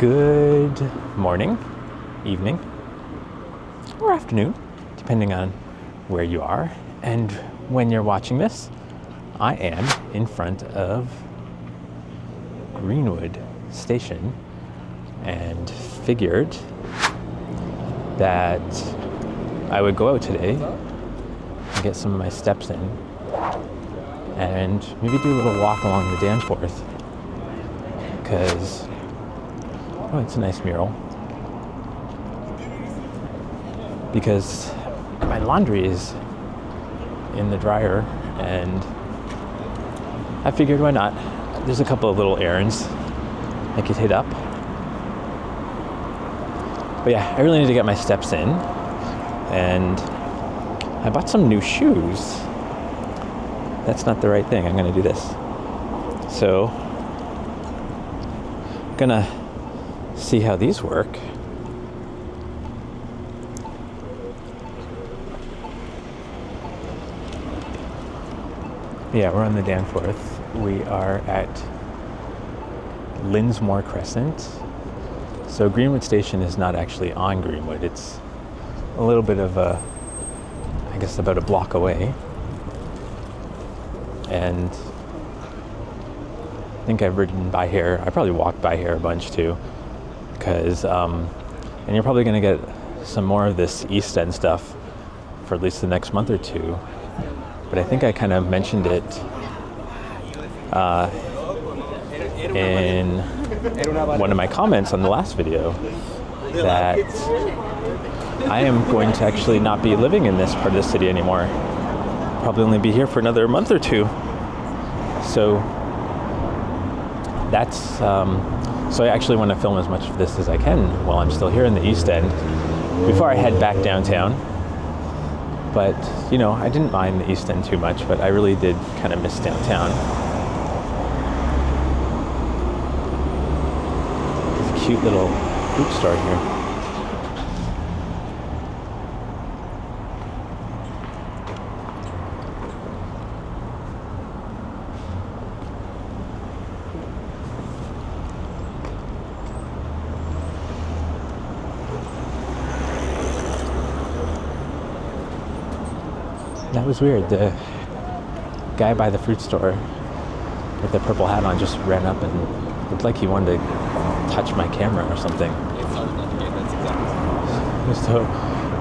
Good morning, evening, or afternoon, depending on where you are and when you're watching this. I am in front of Greenwood station and figured that I would go out today and get some of my steps in and maybe do a little walk along the Danforth because it's a nice mural. Because my laundry is in the dryer and I figured why not. There's a couple of little errands I could hit up. But yeah, I really need to get my steps in. And I bought some new shoes. That's not the right thing. I'm gonna do this. So, gonna see how these work. Yeah, we're on the Danforth. We are at Linsmore Crescent. So Greenwood Station is not actually on Greenwood. It's a little bit of I guess about a block away. And I think I've ridden by here. I probably walked by here a bunch too. Because, and you're probably going to get some more of this East End stuff for at least the next month or two. But I think I kind of mentioned it in one of my comments on the last video that I am going to actually not be living in this part of the city anymore. Probably only be here for another month or two. So that's... So I actually want to film as much of this as I can while I'm still here in the East End before I head back downtown. But, you know, I didn't mind the East End too much, but I really did kind of miss downtown. There's a cute little fruit store here. That was weird. The guy by the fruit store with the purple hat on just ran up and looked like he wanted to touch my camera or something. So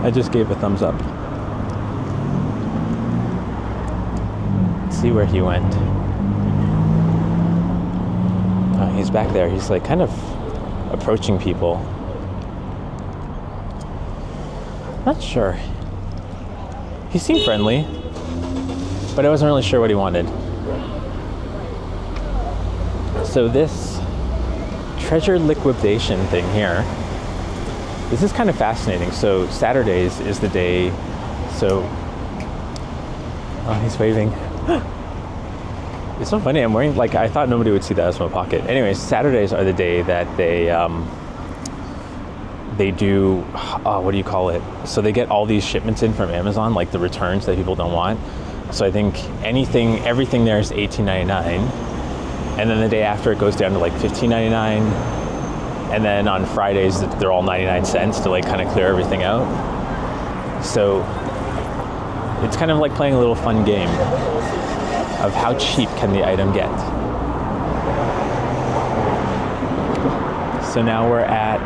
I just gave a thumbs up. Let's see where he went. He's back there. He's like kind of approaching people. Not sure. He seemed friendly, but I wasn't really sure what he wanted. So this treasure liquidation thing here, this is kind of fascinating. So Saturdays is the day, so, oh, he's waving. It's so funny, I'm wearing, like, I thought nobody would see that as my pocket. Anyways, Saturdays are the day that they do, what do you call it? So they get all these shipments in from Amazon, like the returns that people don't want. So I think everything there is $18.99. And then the day after it goes down to like $15.99. And then on Fridays, they're all 99 cents to like kind of clear everything out. So it's kind of like playing a little fun game of how cheap can the item get. So now we're at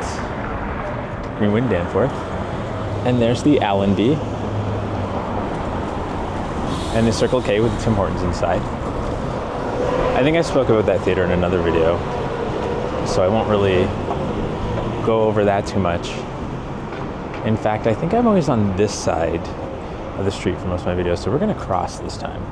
Greenwood, Danforth, and there's the Allenby and the Circle K with the Tim Hortons inside. I think I spoke about that theater in another video, so I won't really go over that too much. In fact, I think I'm always on this side of the street for most of my videos, so we're going to cross this time.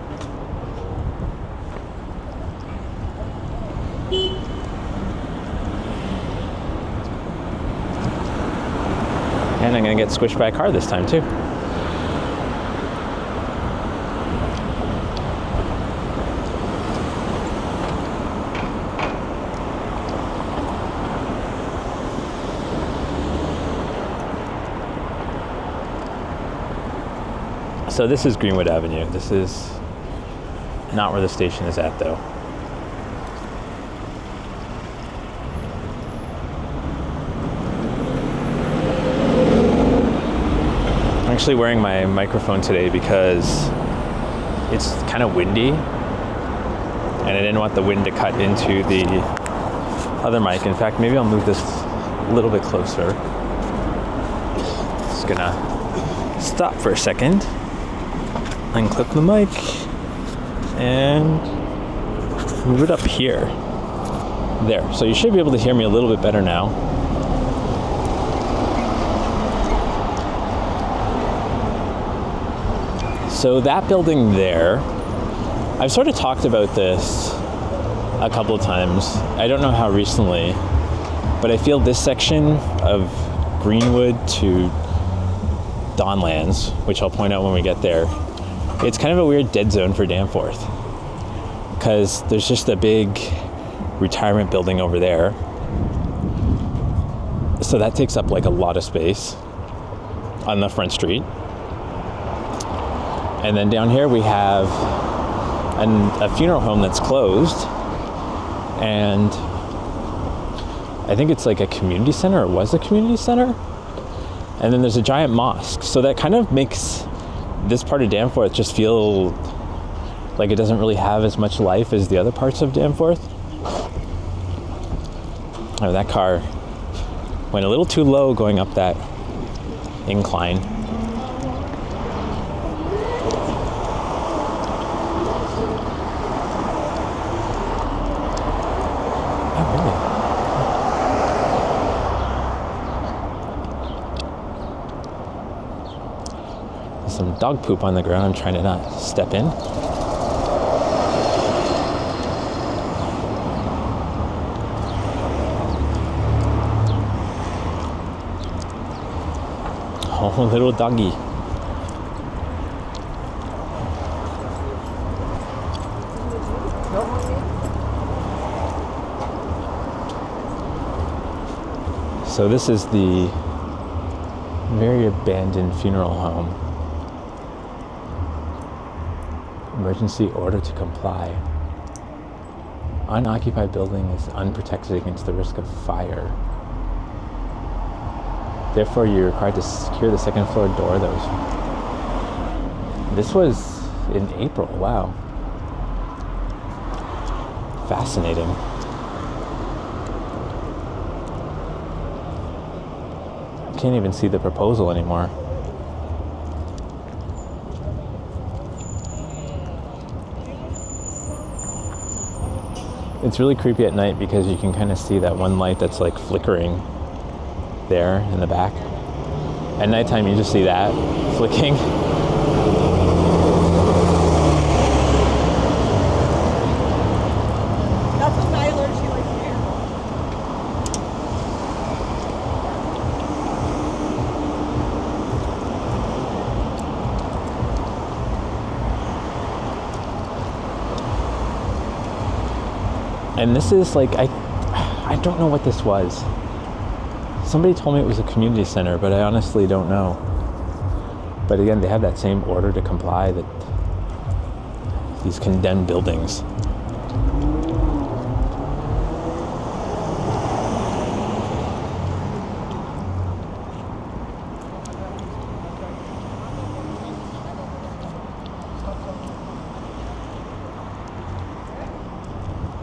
And I'm going to get squished by a car this time, too. So this is Greenwood Avenue. This is not where the station is at, though. actually wearing my microphone today because it's kind of windy, and I didn't want the wind to cut into the other mic. In fact, maybe I'll move this a little bit closer. Just gonna stop for a second, unclip the mic, and move it up here. There. So you should be able to hear me a little bit better now. So that building there, I've sort of talked about this a couple of times. I don't know how recently, but I feel this section of Greenwood to Donlands, which I'll point out when we get there, it's kind of a weird dead zone for Danforth, because there's just a big retirement building over there. So that takes up like a lot of space on the front street. And then down here we have a funeral home that's closed, and I think it's like a community center, or was a community center. And then there's a giant mosque. So that kind of makes this part of Danforth just feel like it doesn't really have as much life as the other parts of Danforth. Oh, that car went a little too low going up that incline. Some dog poop on the ground. I'm trying to not step in. Oh, little doggy. So this is the very abandoned funeral home. Emergency order to comply. Unoccupied building is unprotected against the risk of fire. Therefore, you're required to secure the second floor door that was... This was in April. Wow. Fascinating. I can't even see the proposal anymore. It's really creepy at night because you can kind of see that one light that's like flickering there in the back. At nighttime you just see that flicking. That's what my allergy like here. And this is like, I don't know what this was. Somebody told me it was a community center, but I honestly don't know. But again, they have that same order to comply that these condemned buildings.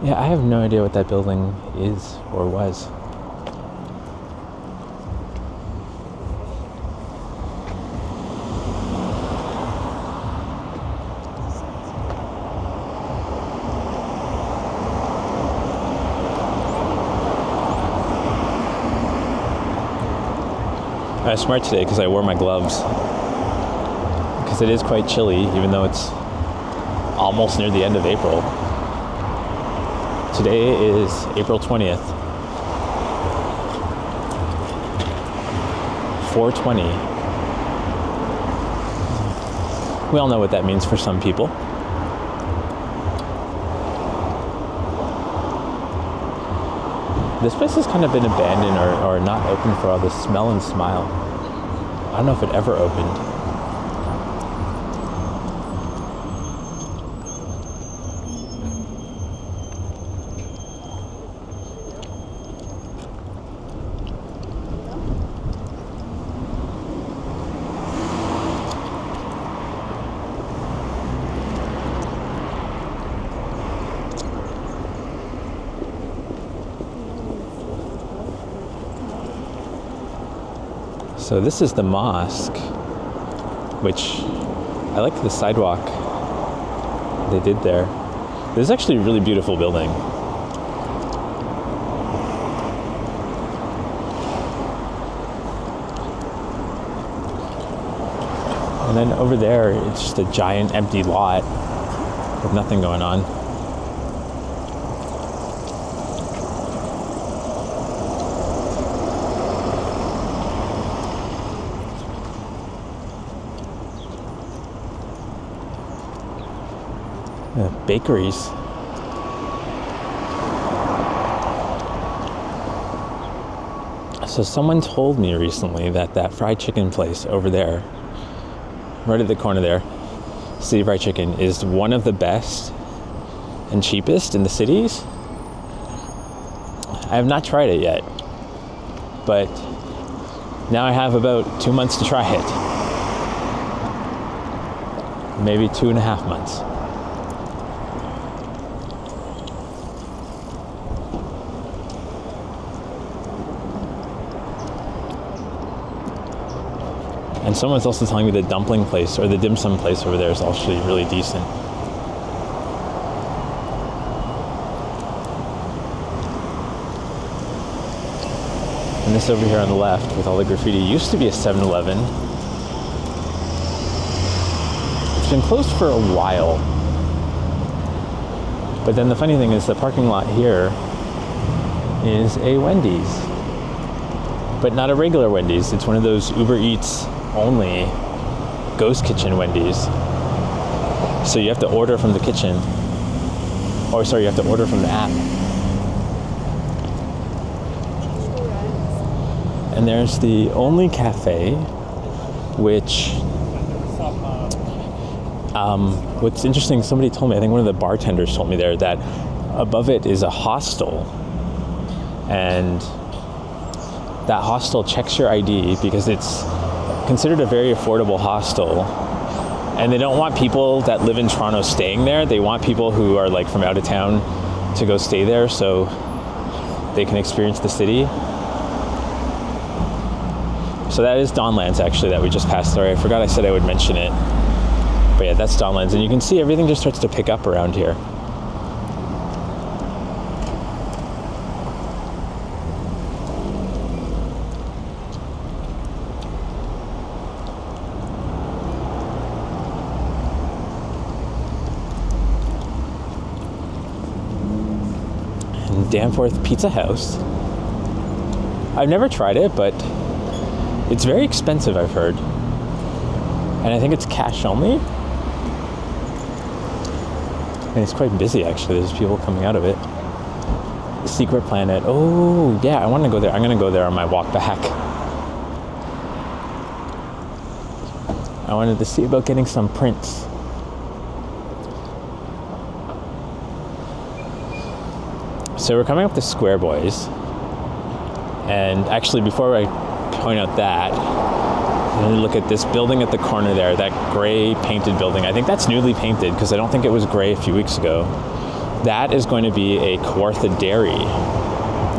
Yeah, I have no idea what that building is or was. I was smart today because I wore my gloves. Because it is quite chilly, even though it's almost near the end of April. Today is April 20th. 4:20. We all know what that means for some people. This place has kind of been abandoned or not open for all the smell and smile. I don't know if it ever opened. So this is the mosque, which I like the sidewalk they did there. This is actually a really beautiful building. And then over there, it's just a giant empty lot with nothing going on. Bakeries. So someone told me recently that fried chicken place over there, right at the corner there, City Fried Chicken, is one of the best and cheapest in the cities. I have not tried it yet, but now I have about 2 months to try it. Maybe 2.5 months. And someone's also telling me the dumpling place or the dim sum place over there is actually really decent. And this over here on the left with all the graffiti used to be a 7-Eleven. It's been closed for a while. But then the funny thing is the parking lot here is a Wendy's. But not a regular Wendy's. It's one of those Uber Eats only ghost kitchen Wendy's. So you have to order from the kitchen. Or sorry, you have to order from the app. And there's the only cafe, which what's interesting, somebody told me, I think one of the bartenders told me there, that above it is a hostel. And that hostel checks your ID because it's considered a very affordable hostel, and they don't want people that live in Toronto staying there. They want people who are like from out of town to go stay there so they can experience the city. So that is Donlands actually that we just passed through. I forgot I said I would mention it, but yeah, that's Donlands, and you can see everything just starts to pick up around here. Danforth Pizza House. I've never tried it, but it's very expensive, I've heard. And I think it's cash only. And it's quite busy, actually. There's people coming out of it. Secret Planet. Oh, yeah, I want to go there. I'm going to go there on my walk back. I wanted to see about getting some prints. So we're coming up to Square Boys, and actually before I point out that, let me look at this building at the corner there, that gray painted building. I think that's newly painted because I don't think it was gray a few weeks ago. That is going to be a Kawartha Dairy,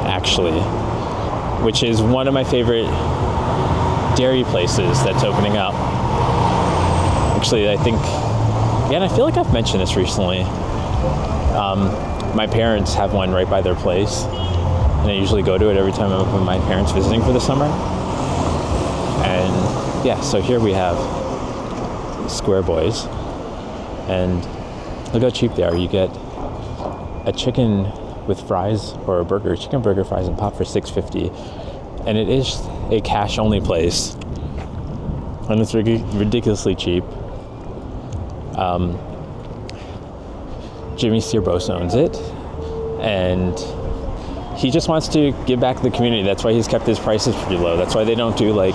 actually, which is one of my favorite dairy places that's opening up. Actually, I think, yeah, and I feel like I've mentioned this recently. My parents have one right by their place, and I usually go to it every time I'm up with my parents visiting for the summer. And yeah, so here we have Square Boys, and look how cheap they are. You get a chicken with fries or a burger, chicken burger, fries, and pop for $6.50, and it is a cash-only place, and it's ridiculously cheap. Jimmy Searbose owns it, and he just wants to give back to the community. That's why he's kept his prices pretty low. That's why they don't do like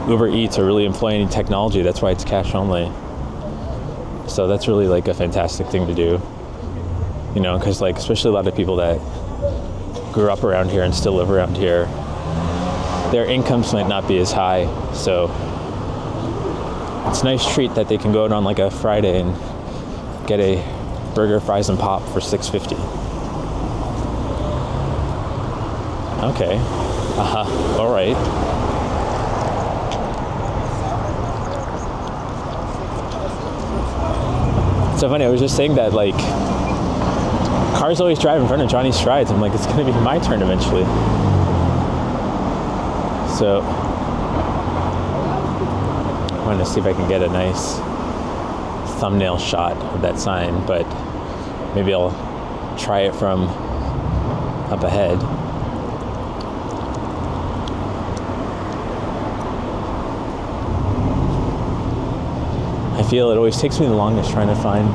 Uber Eats or really employ any technology. That's why it's cash only. So that's really like a fantastic thing to do, you know, because like especially a lot of people that grew up around here and still live around here, their incomes might not be as high. So it's a nice treat that they can go out on like a Friday and get a burger, fries, and pop for $6.50. Okay. All right. so funny. I was just saying that, like, cars always drive in front of Johnny Strides. I'm like, it's going to be my turn eventually. So I want to see if I can get a nice thumbnail shot of that sign, but maybe I'll try it from up ahead. I feel it always takes me the longest trying to find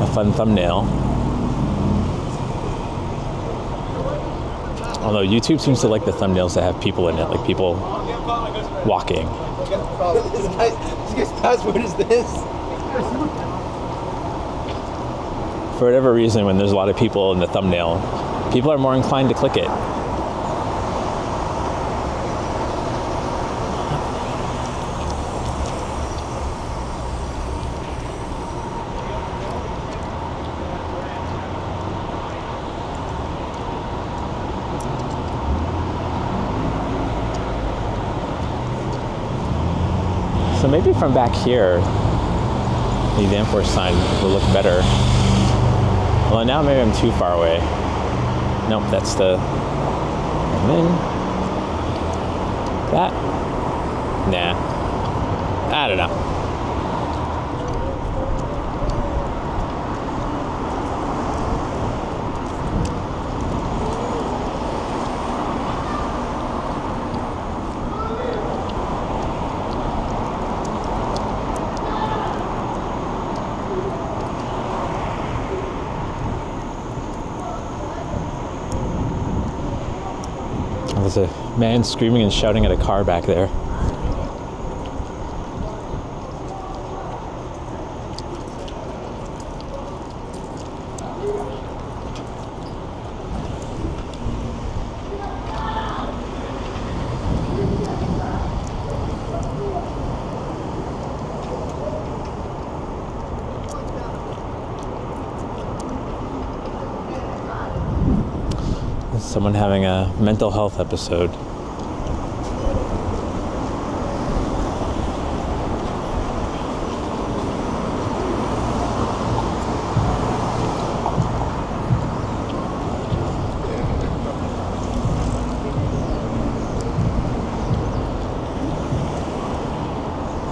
a fun thumbnail. Although YouTube seems to like the thumbnails that have people in it, like people walking. This guy's password is this. For whatever reason, when there's a lot of people in the thumbnail, people are more inclined to click it. So maybe from back here, the Danforth sign will look better. Well, now maybe I'm too far away. Nope, that's the... And then... That? Nah. I don't know. There's a man screaming and shouting at a car back there. Someone having a mental health episode.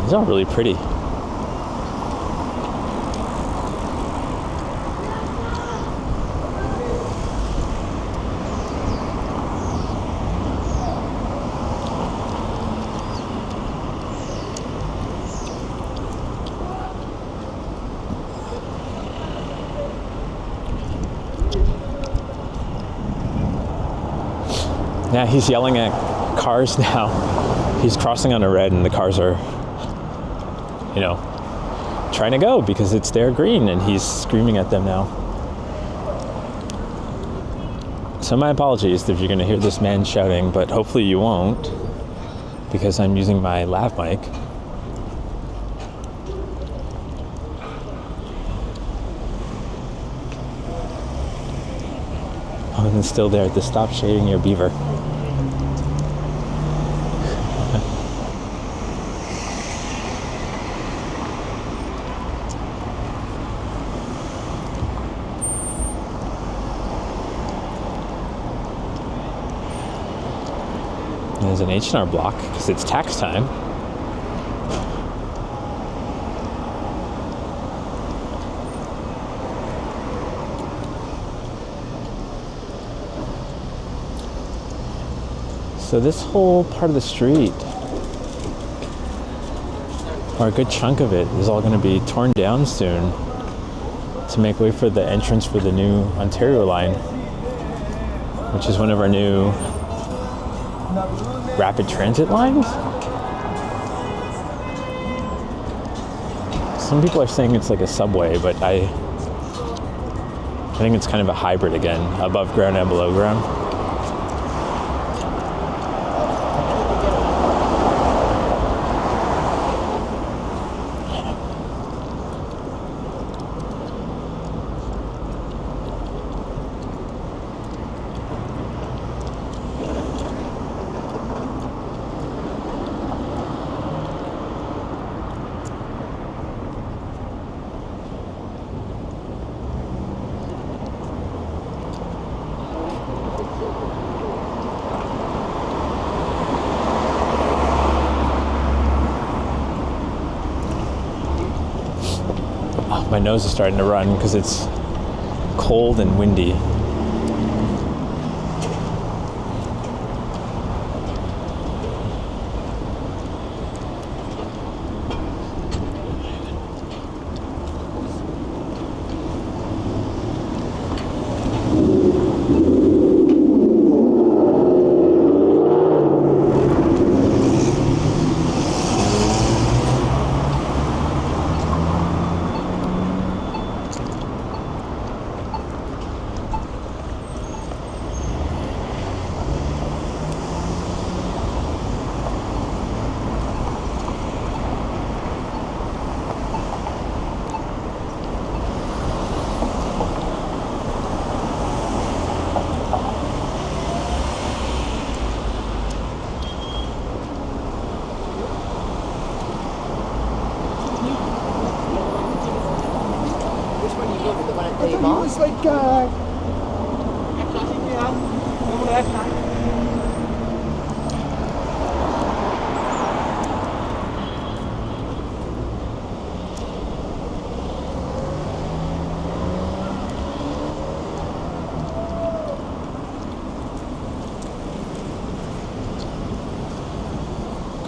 These are really pretty. Yeah, he's yelling at cars now. He's crossing on a red and the cars are, you know, trying to go because it's their green and he's screaming at them now. So my apologies if you're going to hear this man shouting, but hopefully you won't because I'm using my lav mic. Oh, and it's still there to stop shading your beaver. There's an H&R Block because it's tax time. So this whole part of the street, or a good chunk of it, is all going to be torn down soon to make way for the entrance for the new Ontario line, which is one of our new rapid transit lines. Some people are saying it's like a subway, but I think it's kind of a hybrid again, above ground and below ground. My nose is starting to run because it's cold and windy. Which one do you go with? The one at I the thought mall? he was like,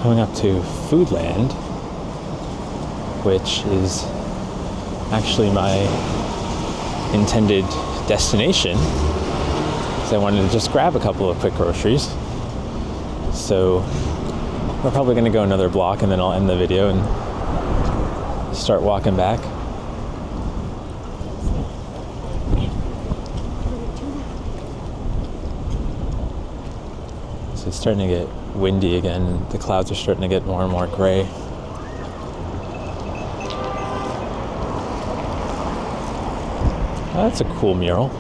Coming up to Foodland, which is actually my intended destination, because I wanted to just grab a couple of quick groceries. So we're probably going to go another block and then I'll end the video and start walking back. So it's starting to get windy again, and the clouds are starting to get more and more gray. Oh, that's a cool mural.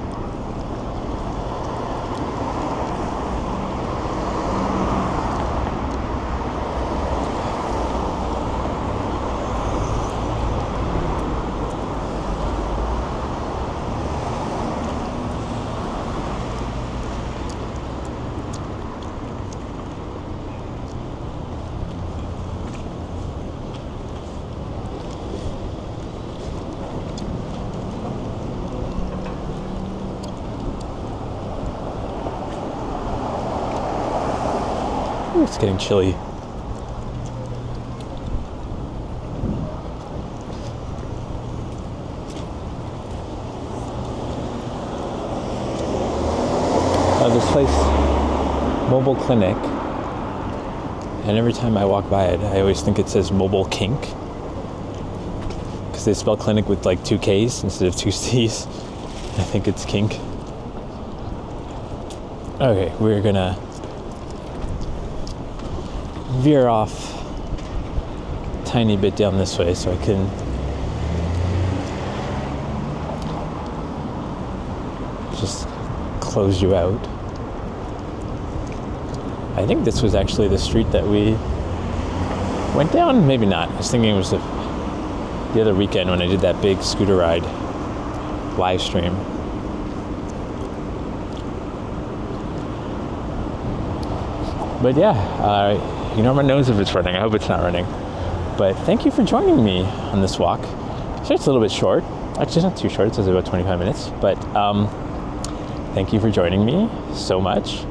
Ooh, it's getting chilly. This place, Mobile Clinic, and every time I walk by it, I always think it says Mobile Kink, because they spell clinic with like 2 K's instead of 2 C's. I think it's kink. Okay, we're gonna veer off a tiny bit down this way so I can just close you out. I think this was actually the street that we went down. Maybe not. I was thinking it was the other weekend when I did that big scooter ride live stream. But yeah, my nose if it's running. I hope it's not running. But thank you for joining me on this walk. So it's a little bit short. Actually, it's not too short. It says about 25 minutes. But thank you for joining me so much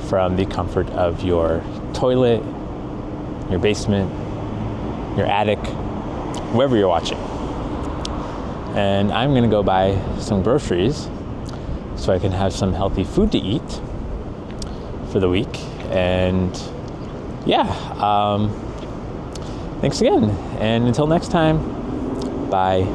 from the comfort of your toilet, your basement, your attic, wherever you're watching. And I'm going to go buy some groceries so I can have some healthy food to eat for the week. And yeah, thanks again. And until next time, bye.